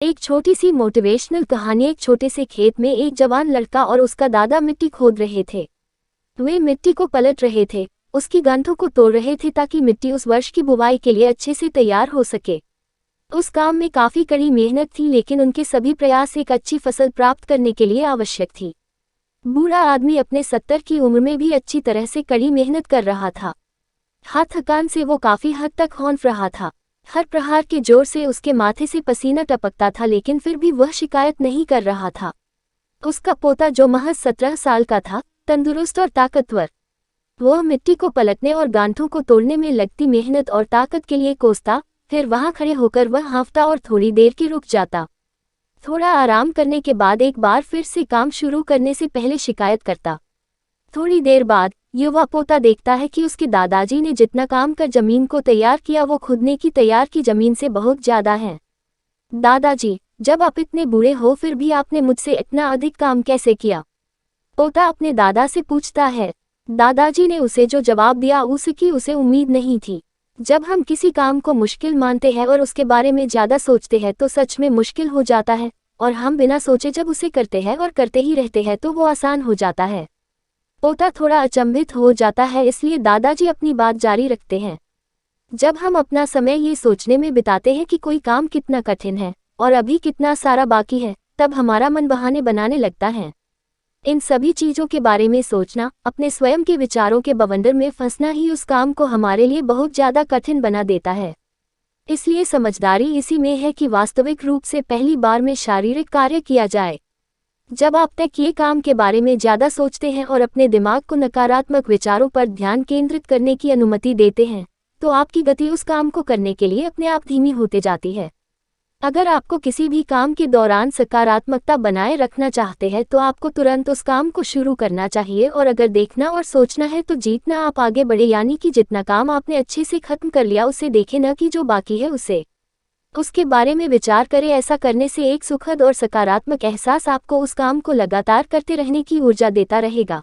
एक छोटी सी मोटिवेशनल कहानी। एक छोटे से खेत में एक जवान लड़का और उसका दादा मिट्टी खोद रहे थे। वे मिट्टी को पलट रहे थे, उसकी गांठों को तोड़ रहे थे ताकि मिट्टी उस वर्ष की बुवाई के लिए अच्छे से तैयार हो सके। उस काम में काफी कड़ी मेहनत थी, लेकिन उनके सभी प्रयास एक अच्छी फसल प्राप्त करने के लिए आवश्यक थी। बूढ़ा आदमी अपने 70 की उम्र में भी अच्छी तरह से कड़ी मेहनत कर रहा था। हाथ थकान से वो काफी हद तक हौंफ रहा था। हर प्रहार के जोर से उसके माथे से पसीना टपकता था, लेकिन फिर भी वह शिकायत नहीं कर रहा था। उसका पोता, जो महज 17 साल का था, तंदुरुस्त और ताकतवर, वह मिट्टी को पलटने और गांठों को तोड़ने में लगती मेहनत और ताकत के लिए कोसता। फिर वहां खड़े होकर वह हाँफता और थोड़ी देर के रुक जाता। थोड़ा आराम करने के बाद एक बार फिर से काम शुरू करने से पहले शिकायत करता। थोड़ी देर बाद युवा पोता देखता है कि उसके दादाजी ने जितना काम कर जमीन को तैयार किया वो खुदने की तैयार की जमीन से बहुत ज्यादा है। दादाजी, जब आप इतने बूढ़े हो फिर भी आपने मुझसे इतना अधिक काम कैसे किया? पोता अपने दादा से पूछता है। दादाजी ने उसे जो जवाब दिया उसकी उसे उम्मीद नहीं थी। जब हम किसी काम को मुश्किल मानते हैं और उसके बारे में ज्यादा सोचते हैं तो सच में मुश्किल हो जाता है, और हम बिना सोचे जब उसे करते हैं और करते ही रहते हैं तो वो आसान हो जाता है। पोता थोड़ा अचंभित हो जाता है, इसलिए दादाजी अपनी बात जारी रखते हैं। जब हम अपना समय ये सोचने में बिताते हैं कि कोई काम कितना कठिन है और अभी कितना सारा बाकी है, तब हमारा मन बहाने बनाने लगता है। इन सभी चीजों के बारे में सोचना, अपने स्वयं के विचारों के बवंडर में फंसना ही उस काम को हमारे लिए बहुत ज्यादा कठिन बना देता है। इसलिए समझदारी इसी में है कि वास्तविक रूप से पहली बार में शारीरिक कार्य किया जाए। जब आप तक ये काम के बारे में ज्यादा सोचते हैं और अपने दिमाग को नकारात्मक विचारों पर ध्यान केंद्रित करने की अनुमति देते हैं, तो आपकी गति उस काम को करने के लिए अपने आप धीमी होते जाती है। अगर आपको किसी भी काम के दौरान सकारात्मकता बनाए रखना चाहते हैं तो आपको तुरंत उस काम को शुरू करना चाहिए, और अगर देखना और सोचना है तो जीतना आप आगे बढ़े, यानी कि जितना काम आपने अच्छे से खत्म कर लिया उसे देखें, न कि जो बाकी है उसे। उसके बारे में विचार करें। ऐसा करने से एक सुखद और सकारात्मक एहसास आपको उस काम को लगातार करते रहने की ऊर्जा देता रहेगा।